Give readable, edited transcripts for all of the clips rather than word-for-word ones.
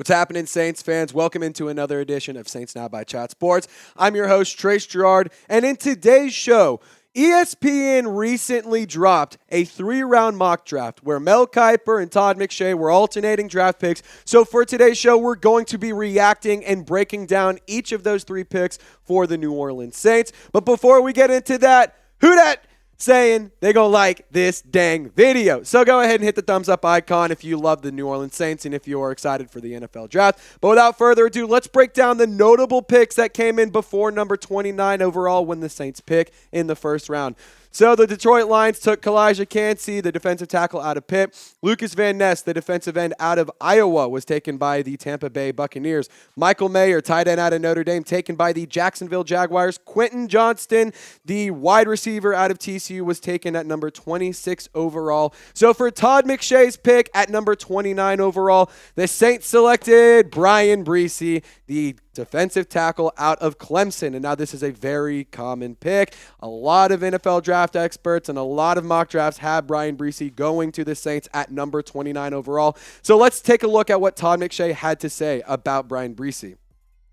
What's happening, Saints fans? Welcome into another edition of Saints Now by Chat Sports. I'm your host, Trace Girouard, and in today's show, ESPN recently dropped a 3-round mock draft where Mel Kiper and Todd McShay were alternating draft picks. So for today's show, we're going to be reacting and breaking down each of those 3 picks for the New Orleans Saints. But before we get into that, who dat saying they gonna like this dang video. So go ahead and hit the thumbs up icon if you love the New Orleans Saints and if you are excited for the NFL Draft. But without further ado, let's break down the notable picks that came in before number 29 overall when the Saints pick in the first round. So the Detroit Lions took Kalijah Kancey, the defensive tackle out of Pitt. Lucas Van Ness, the defensive end out of Iowa, was taken by the Tampa Bay Buccaneers. Michael Mayer, tight end out of Notre Dame, taken by the Jacksonville Jaguars. Quentin Johnston, the wide receiver out of TCU, was taken at number 26 overall. So for Todd McShay's pick at number 29 overall, the Saints selected Bryan Bresee, the defensive tackle out of Clemson. And now this is a very common pick. A lot of NFL draft experts and a lot of mock drafts have Bryan Bresee going to the Saints at number 29 overall. So let's take a look at what Todd McShay had to say about Bryan Bresee.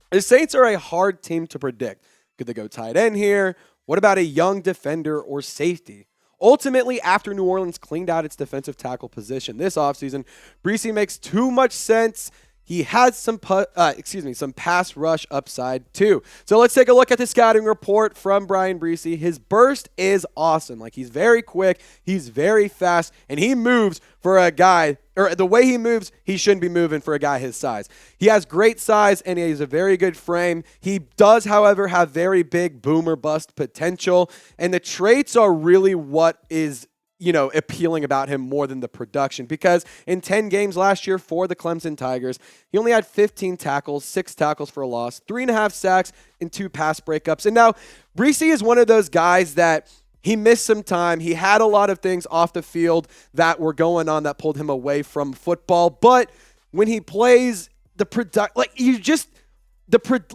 The Saints are a hard team to predict. Could they go tight end here? What about a young defender or safety? Ultimately, after New Orleans cleaned out its defensive tackle position this offseason, Bresee makes too much sense. He has some pass rush upside too. So let's take a look at the scouting report from Bryan Bresee. His burst is awesome. Like, he's very quick, he's very fast, and he moves for a guy, or the way he moves, he shouldn't be moving for a guy his size. He has great size and he has a very good frame. He does, however, have very big boomer bust potential, and the traits are really what is appealing about him more than the production, because in 10 games last year for the Clemson Tigers, he only had 15 tackles, 6 tackles for a loss, 3.5 sacks, and 2 pass breakups. And now Bresee is one of those guys that he missed some time. He had a lot of things off the field that were going on that pulled him away from football. But when he plays,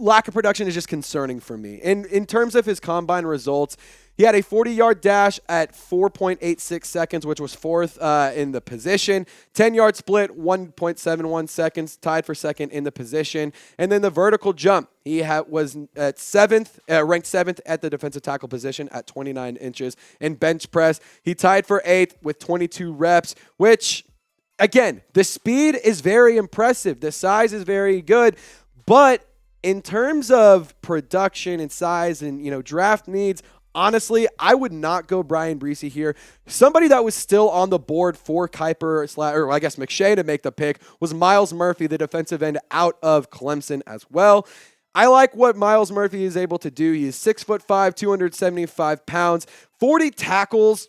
lack of production is just concerning for me. And in terms of his combine results, he had a 40-yard dash at 4.86 seconds, which was 4th in the position. 10-yard split, 1.71 seconds, tied for 2nd in the position. And then the vertical jump, he was at 7th, ranked 7th at the defensive tackle position at 29 inches. And bench press, he tied for 8th with 22 reps, which, again, the speed is very impressive. The size is very good. But in terms of production and size and, draft needs, honestly, I would not go Bryan Bresee here. Somebody that was still on the board for McShay to make the pick was Myles Murphy, the defensive end out of Clemson as well. I like what Myles Murphy is able to do. He is 6'5", 275 pounds, 40 tackles,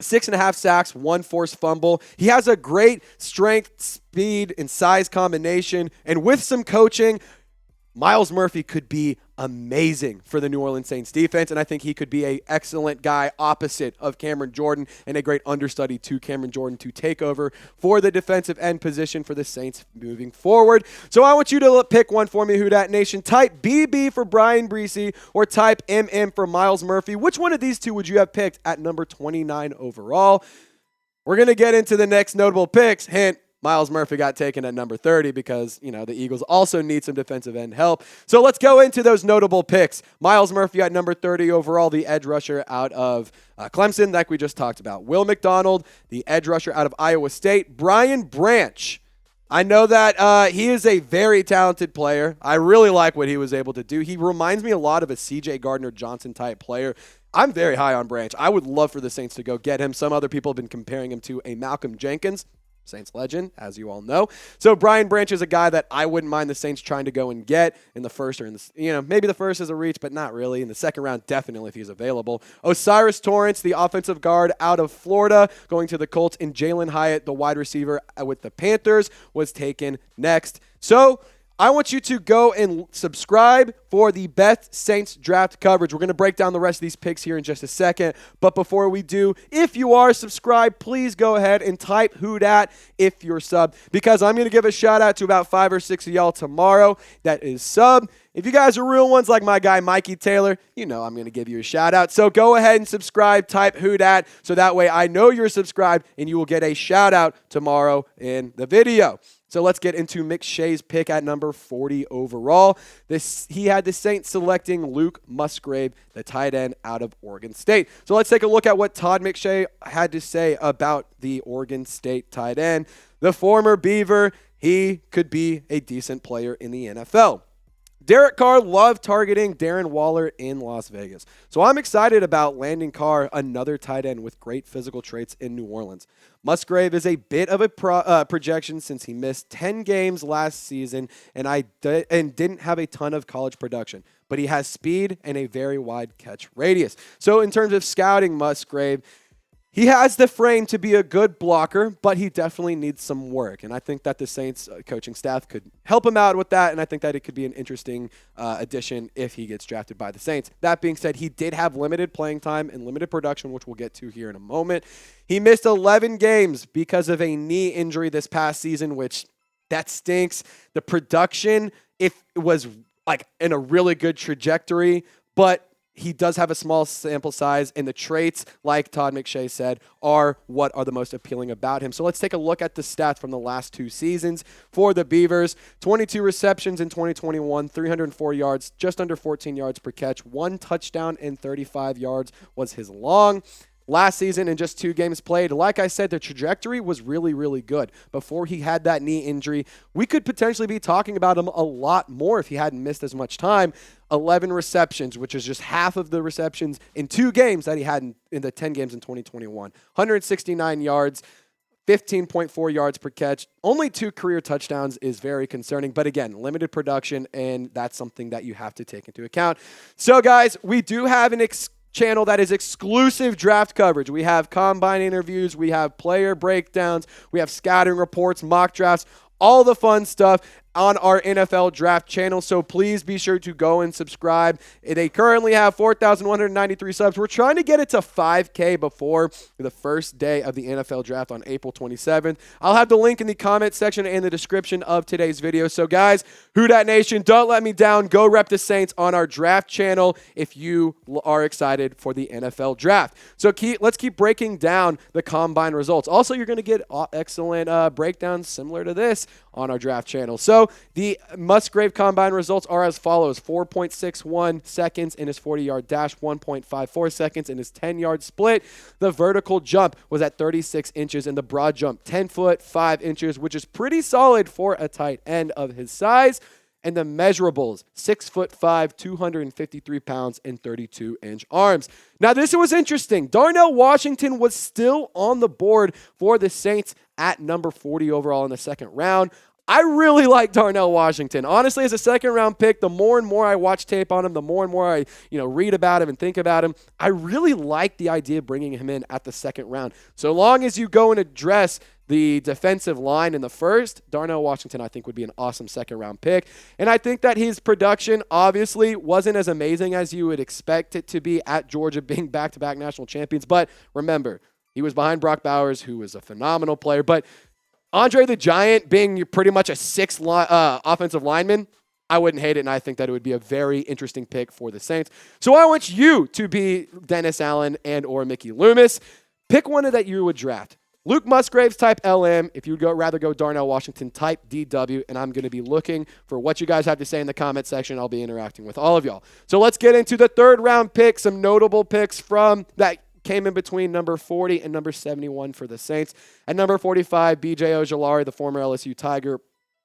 6.5 sacks, 1 forced fumble. He has a great strength, speed, and size combination. And with some coaching, Myles Murphy could be amazing for the New Orleans Saints defense, and I think he could be an excellent guy opposite of Cameron Jordan and a great understudy to Cameron Jordan to take over for the defensive end position for the Saints moving forward. So I want you to pick one for me, Who Dat Nation. Type BB for Bryan Bresee or type MM for Myles Murphy. Which one of these two would you have picked at number 29 overall? We're going to get into the next notable picks. Hint, Myles Murphy got taken at number 30 because, the Eagles also need some defensive end help. So let's go into those notable picks. Myles Murphy at number 30 overall, the edge rusher out of Clemson, like we just talked about. Will McDonald, the edge rusher out of Iowa State. Brian Branch. I know that he is a very talented player. I really like what he was able to do. He reminds me a lot of a C.J. Gardner-Johnson type player. I'm very high on Branch. I would love for the Saints to go get him. Some other people have been comparing him to a Malcolm Jenkins, Saints legend, as you all know. So Brian Branch is a guy that I wouldn't mind the Saints trying to go and get in the first or in the, maybe the first is a reach, but not really. In the second round, definitely if he's available. O'Cyrus Torrence, the offensive guard out of Florida, going to the Colts, and Jalen Hyatt, the wide receiver with the Panthers, was taken next. So I want you to go and subscribe for the best Saints draft coverage. We're going to break down the rest of these picks here in just a second. But before we do, if you are subscribed, please go ahead and type Who Dat if you're sub, because I'm going to give a shout out to about 5 or 6 of y'all tomorrow that is sub. If you guys are real ones like my guy Mikey Taylor, I'm going to give you a shout out. So go ahead and subscribe, type Who Dat, so that way I know you're subscribed and you will get a shout out tomorrow in the video. So let's get into McShay's pick at number 40 overall. He had the Saints selecting Luke Musgrave, the tight end out of Oregon State. So let's take a look at what Todd McShay had to say about the Oregon State tight end. The former Beaver, he could be a decent player in the NFL. Derek Carr loved targeting Darren Waller in Las Vegas. So I'm excited about landing Carr, another tight end with great physical traits in New Orleans. Musgrave is a bit of a projection since he missed 10 games last season and didn't have a ton of college production. But he has speed and a very wide catch radius. So in terms of scouting Musgrave, he has the frame to be a good blocker, but he definitely needs some work. And I think that the Saints coaching staff could help him out with that, and I think that it could be an interesting addition if he gets drafted by the Saints. That being said, he did have limited playing time and limited production, which we'll get to here in a moment. He missed 11 games because of a knee injury this past season, which that stinks. The production, if it was like in a really good trajectory, but he does have a small sample size, and the traits, like Todd McShay said, are what are the most appealing about him. So let's take a look at the stats from the last 2 seasons for the Beavers. 22 receptions in 2021, 304 yards, just under 14 yards per catch. 1 touchdown and 35 yards was his long. Last season, in just 2 games played, like I said, the trajectory was really, really good. Before he had that knee injury, we could potentially be talking about him a lot more if he hadn't missed as much time. 11 receptions, which is just half of the receptions in 2 games that he had in the 10 games in 2021. 169 yards, 15.4 yards per catch. Only 2 career touchdowns is very concerning. But again, limited production, and that's something that you have to take into account. So, guys, we do have an channel that is exclusive draft coverage. We have combine interviews, we have player breakdowns, we have scouting reports, mock drafts, all the fun stuff on our NFL Draft channel. So please be sure to go and subscribe. They currently have 4,193 subs. We're trying to get it to 5K before the first day of the NFL Draft on April 27th. I'll have the link in the comment section and the description of today's video. So guys, Who Dat Nation, don't let me down. Go rep the Saints on our draft channel if you are excited for the NFL Draft. So let's keep breaking down the combine results. Also, you're going to get excellent breakdowns similar to this on our draft channel. So the Musgrave combine results are as follows: 4.61 seconds in his 40-yard dash, 1.54 seconds in his 10-yard split. The vertical jump was at 36 inches, and the broad jump 10 foot 5 inches, which is pretty solid for a tight end of his size. And the measurables, 6'5", 253 pounds, and 32-inch arms. Now, this was interesting. Darnell Washington was still on the board for the Saints at number 40 overall in the second round. I really like Darnell Washington. Honestly, as a second-round pick, the more and more I watch tape on him, the more and more I read about him and think about him, I really like the idea of bringing him in at the second round. So long as you go and address the defensive line in the first, Darnell Washington, I think, would be an awesome second-round pick. And I think that his production obviously wasn't as amazing as you would expect it to be at Georgia, being back-to-back national champions. But remember, he was behind Brock Bowers, who was a phenomenal player. But Andre the Giant being pretty much a 6th offensive lineman, I wouldn't hate it, and I think that it would be a very interesting pick for the Saints. So I want you to be Dennis Allen and or Mickey Loomis. Pick one that you would draft. Luke Musgraves, type LM. If you'd rather go Darnell Washington, type DW, and I'm going to be looking for what you guys have to say in the comment section. I'll be interacting with all of y'all. So let's get into the third-round pick, some notable picks from that came in between number 40 and number 71 for the Saints. At number 45, B.J. Ojulari, the former LSU Tiger,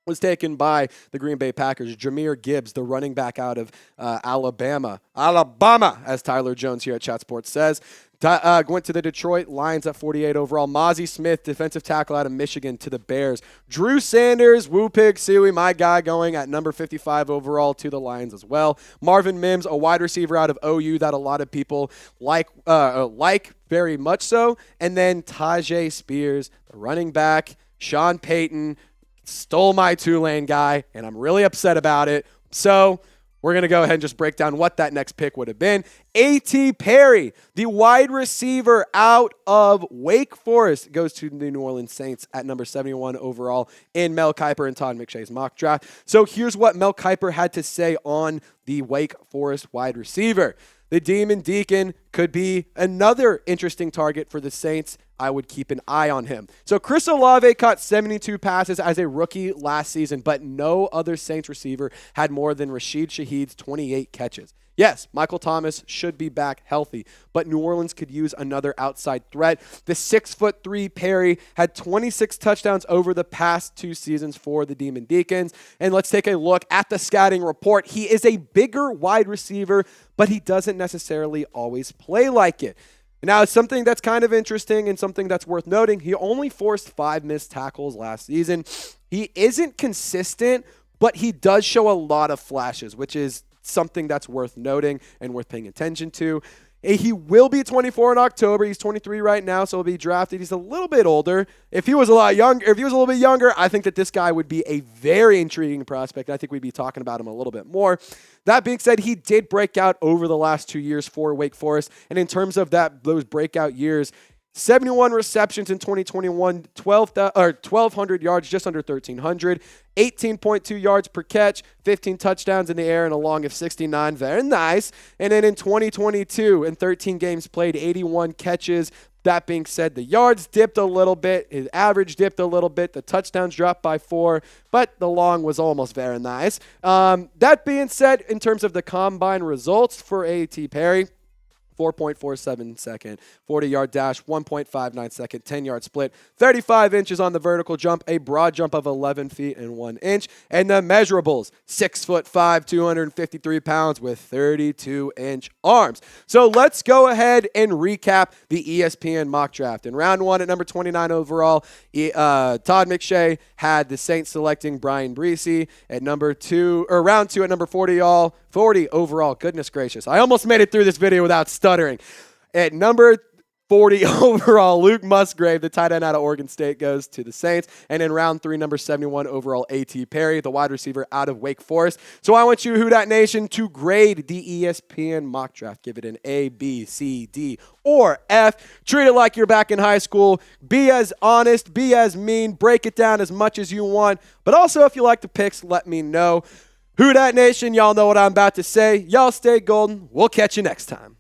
was taken by the Green Bay Packers. Jahmyr Gibbs, the running back out of Alabama, as Tyler Jones here at Chat Sports says. Went to the Detroit Lions at 48 overall. Mozzie Smith, defensive tackle out of Michigan, to the Bears. Drew Sanders, Woo Pig Suey, my guy, going at number 55 overall to the Lions as well. Marvin Mims, a wide receiver out of OU that a lot of people like very much so. And then Tajay Spears, the running back. Sean Payton stole my Tulane guy, and I'm really upset about it. So we're going to go ahead and just break down what that next pick would have been. A.T. Perry, the wide receiver out of Wake Forest, goes to the New Orleans Saints at number 71 overall in Mel Kiper and Todd McShay's mock draft. So here's what Mel Kiper had to say on the Wake Forest wide receiver. The Demon Deacon could be another interesting target for the Saints. I would keep an eye on him. So Chris Olave caught 72 passes as a rookie last season, but no other Saints receiver had more than Rashid Shaheed's 28 catches. Yes, Michael Thomas should be back healthy, but New Orleans could use another outside threat. The 6'3" Perry had 26 touchdowns over the past 2 seasons for the Demon Deacons. And let's take a look at the scouting report. He is a bigger wide receiver, but he doesn't necessarily always play like it. Now, something that's kind of interesting and something that's worth noting, he only forced 5 missed tackles last season. He isn't consistent, but he does show a lot of flashes, which is something that's worth noting and worth paying attention to. He will be 24 in October. He's 23 right now, so he'll be drafted. He's a little bit older. If he was a little bit younger, I think that this guy would be a very intriguing prospect. I think we'd be talking about him a little bit more. That being said, he did break out over the last 2 years for Wake Forest, and in terms of those breakout years, 71 receptions in 2021, 1,200 yards, just under 1,300, 18.2 yards per catch, 15 touchdowns in the air, and a long of 69. Very nice. And then in 2022, in 13 games played, 81 catches. That being said, the yards dipped a little bit, his average dipped a little bit, the touchdowns dropped by 4, but the long was almost very nice. That being said, in terms of the combine results for A.T. Perry, 4.47 second, 40-yard dash, 1.59 second, 10-yard split, 35 inches on the vertical jump, a broad jump of 11 feet and 1 inch, and the measurables, 6'5", 253 pounds with 32-inch arms. So let's go ahead and recap the ESPN mock draft. In round 1 at number 29 overall, Todd McShay had the Saints selecting Bryan Bresee. At round 2 at number 40 overall. Goodness gracious. I almost made it through this video without stuttering. At number 40 overall, Luke Musgrave, the tight end out of Oregon State, goes to the Saints. And in round 3, number 71 overall, A.T. Perry, the wide receiver out of Wake Forest. So I want you, Who Dat Nation, to grade the ESPN mock draft. Give it an A, B, C, D, or F. Treat it like you're back in high school. Be as honest, be as mean, break it down as much as you want. But also, if you like the picks, let me know. Who Dat Nation, y'all know what I'm about to say. Y'all stay golden. We'll catch you next time.